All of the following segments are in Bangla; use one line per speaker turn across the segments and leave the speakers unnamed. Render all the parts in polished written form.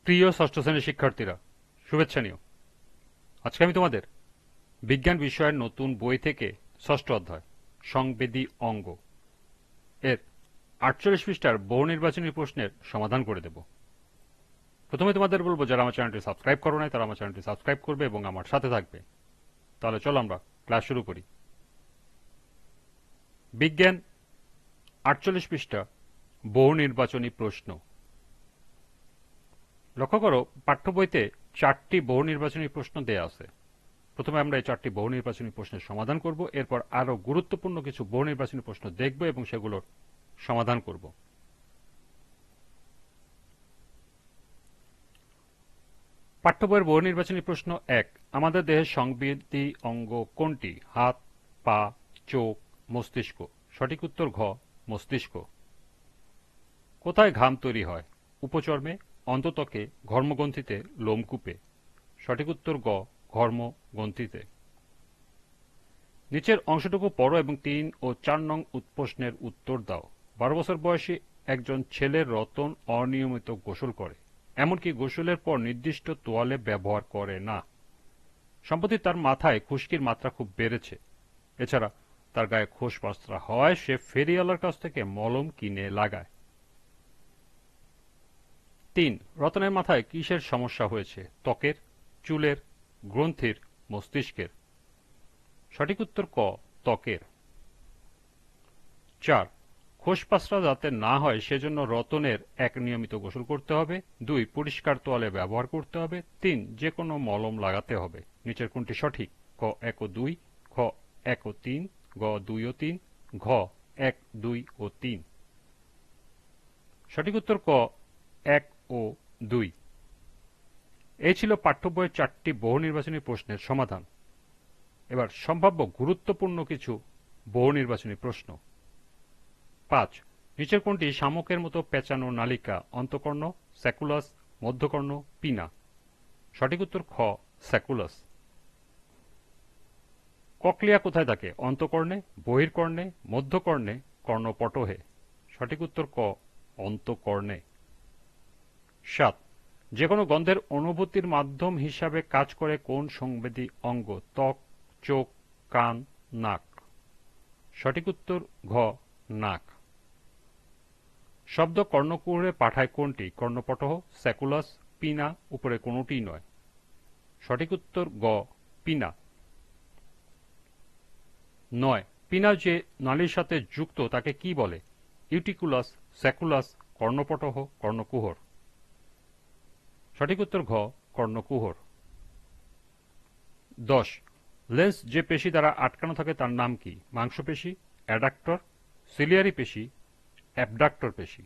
প্রিয় ষষ্ঠ শ্রেণীর শিক্ষার্থীরা, শুভেচ্ছা নিও। আজকে আমি তোমাদের বিজ্ঞান বিষয়ের নতুন বই থেকে ষষ্ঠ অধ্যায় সংবেদী অঙ্গ এর 48 পৃষ্ঠার বহু নির্বাচনী প্রশ্নের সমাধান করে দেব। প্রথমে তোমাদের বলবো, যারা আমার চ্যানেলটি সাবস্ক্রাইব করো নাই তারা আমার চ্যানেলটি সাবস্ক্রাইব করবে এবং আমার সাথে থাকবে। তাহলে চলো আমরা ক্লাস শুরু করি। বিজ্ঞান 48 পৃষ্ঠা বহু নির্বাচনী প্রশ্ন। লক্ষ্য করো, পাঠ্য বইতে 4টি বহু নির্বাচনী প্রশ্ন দেয়া আছে। প্রথমে আমরা এই 4টি বহু নির্বাচনী প্রশ্নের সমাধান করব, এরপর আরো গুরুত্বপূর্ণ কিছু বহু নির্বাচনী প্রশ্ন দেখব এবং সেগুলোর সমাধান করব। পাঠ্য বইয়ের বহু নির্বাচনী প্রশ্ন 1, আমাদের দেহের সংবেদী অঙ্গ কোনটি? হাত, পা, চোখ, মস্তিষ্ক। সঠিক উত্তর ঘ, মস্তিষ্ক। কোথায় ঘাম তৈরি হয়? উপচর্মে, অন্তত্বকে, ঘর্মগ্রন্থিতে, লোমকূপে। সঠিক উত্তর গ, ঘর্মগ্রন্থিতে। নিচের অংশটুকু পড়ো এবং 3 ও 4 নং প্রশ্নের উত্তর দাও। 12 বছর বয়সী একজন ছেলের রতন অনিয়মিত গোসল করে, এমনকি গোসলের পর নির্দিষ্ট তোয়ালে ব্যবহার করে না। সম্প্রতি তার মাথায় খুশকির মাত্রা খুব বেড়েছে। এছাড়া তার গায়ে খোসপাসরা হওয়ায় সে ফেরিওয়ালার কাছ থেকে মলম কিনে লাগায়। 3, রতনের মাথায় কিসের সমস্যা হয়েছে? ত্বকের, চুলের, গ্রন্থির, মস্তিষ্কের। সঠিক উত্তর ক, ত্বকের। 4, খোসপাসরা যাতে না হয় সেজন্য রতনের 1, নিয়মিত গোসল করতে হবে, 2, পরিষ্কার তোয়ালে ব্যবহার করতে হবে, 3, যে কোনো মলম লাগাতে হবে। নিচের কোনটি সঠিক? ক 1 ও 2, খ 1 ও 3, গ 2 ও 3, ঘ 1, 2 ও 3। সঠিক উত্তর ক 1 ও 2। এই ছিল পাঠ্য বইয়ের 4টি বহু নির্বাচনী প্রশ্নের সমাধান। এবার সম্ভাব্য গুরুত্বপূর্ণ কিছু বহু নির্বাচনী প্রশ্ন। 5, নিচের কোনটি শামুকের মতো পেঁচানো নালিকা? অন্তঃকর্ণ, স্যাকুলাস, মধ্যকর্ণ, পিনা। সঠিক উত্তর খ, স্যাকুলাস। ককলিয়া কোথায় থাকে? অন্তঃকর্ণে, বহির্কর্ণে, মধ্যকর্ণে, কর্ণপটহে। সঠিক উত্তর ক, অন্তঃকর্ণে। 7, যে কোনো গন্ধের অনুভূতির মাধ্যম হিসাবে কাজ করে কোন সংবেদী অঙ্গ? ত্বক, চোখ, কান, নাক। সঠিক উত্তর ঘ, নাক। শব্দ কর্ণকুহরে পাঠায় কোনটি? কর্ণপটহ, স্যাকুলাস, পিনা, উপরে কোনটিই নয়। সঠিক উত্তর গ, পিনা। 9, পিনা যে নালীর সাথে যুক্ত তাকে কি বলে? ইউটিকুলাস, স্যাকুলাস, কর্ণপটহ, কর্ণকুহর। সঠিক উত্তর ঘ, কর্ণকুহর। 10, লেন্স যে পেশি দ্বারা আটকানো থাকে তার নাম কি? মাংসপেশি, অ্যাডাক্টর, সিলিয়ারি পেশি, অ্যাবডাক্টর পেশি।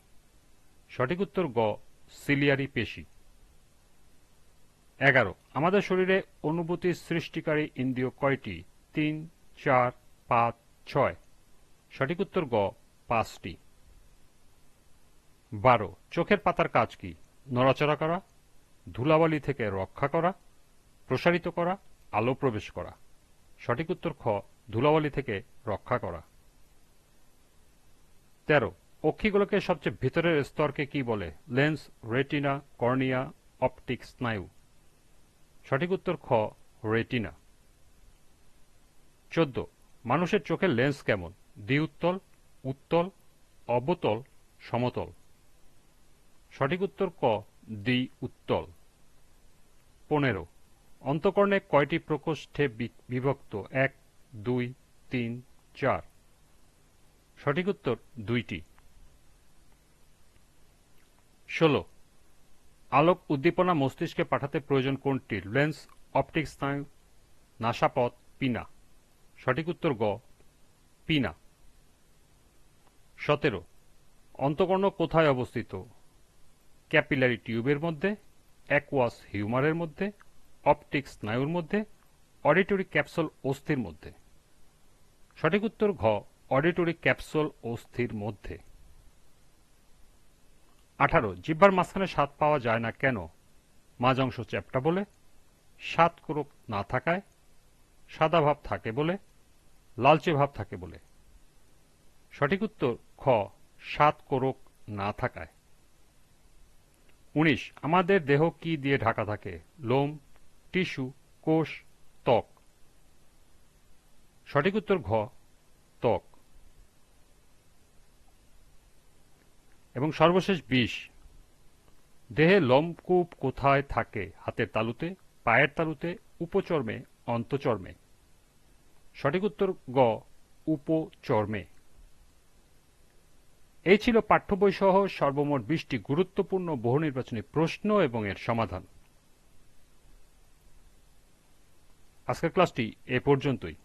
সঠিক উত্তর গ, সিলিয়ারি পেশি। 11, আমাদের শরীরে অনুভূতি সৃষ্টিকারী ইন্দ্রিয় কয়টি? 3, 4, 5, 6। সঠিক উত্তর গ, 5টি। 12, চোখের পাতার কাজ কি? নড়াচড়া করা, ধুলাবালি থেকে রক্ষা করা, প্রসারিত করা, আলো প্রবেশ করা। সঠিক উত্তর খ, ধুলাবালি থেকে রক্ষা করা। 13, অক্ষিগোলকের সবচেয়ে ভিতরের স্তরকে কি বলে? লেন্স, রেটিনা, কর্নিয়া, অপটিক স্নায়ু। সঠিক উত্তর খ, রেটিনা। 14, মানুষের চোখের লেন্স কেমন? দ্বিউত্তল, উত্তল, অবতল, সমতল। সঠিক উত্তর ক, দ্বিউত্তল। 15, অন্তঃকর্ণে কয়টি প্রকোষ্ঠে বিভক্ত? 1, 2, 3, 4। সঠিক উত্তর 2টি। 16, আলোক উদ্দীপনা মস্তিষ্কে পাঠাতে প্রয়োজন কোনটির? লেন্স, অপটিক স্নায়ু, নাসাপথ, পিনা। সঠিক উত্তর গ, পিনা। 17, অন্তঃকর্ণ কোথায় অবস্থিত? ক্যাপিলারি টিউবের মধ্যে, অ্যাকুয়াস হিউমারের মধ্যে, অপটিক স্নায়ুর মধ্যে, অডিটরি ক্যাপসুল অস্থির মধ্যে। সঠিক উত্তর ঘ, অডিটরি ক্যাপসুল অস্থির মধ্যে। 18, জিহ্বার মাঝখানে স্বাদ পাওয়া যায় না কেন? মাঝ অংশ চ্যাপ্টা বলে, স্বাদ কোরক না থাকায়, সাদা ভাব থাকে বলে, লালচে ভাব থাকে বলে। সঠিক উত্তর খ, স্বাদ কোরক না থাকায়। 19 আমাদের দেহ কি দিয়ে ঢাকা থাকে? লোম, টিস্যু, কোষ, ত্বক। সঠিক উত্তর ঘ, ত্বক। এবং সর্বশেষ 20 দেহে লোমকূপ কোথায় থাকে? হাতের তালুতে, পায়ের তালুতে, উপচর্মে, অন্তঃচর্মে। সঠিক উত্তর গ, উপচর্মে। এই ছিল পাঠ্য বই সহ সর্বমোট 20টি গুরুত্বপূর্ণ বহু নির্বাচনী প্রশ্ন এবং এর সমাধান। আজকের ক্লাসটি এ পর্যন্তই।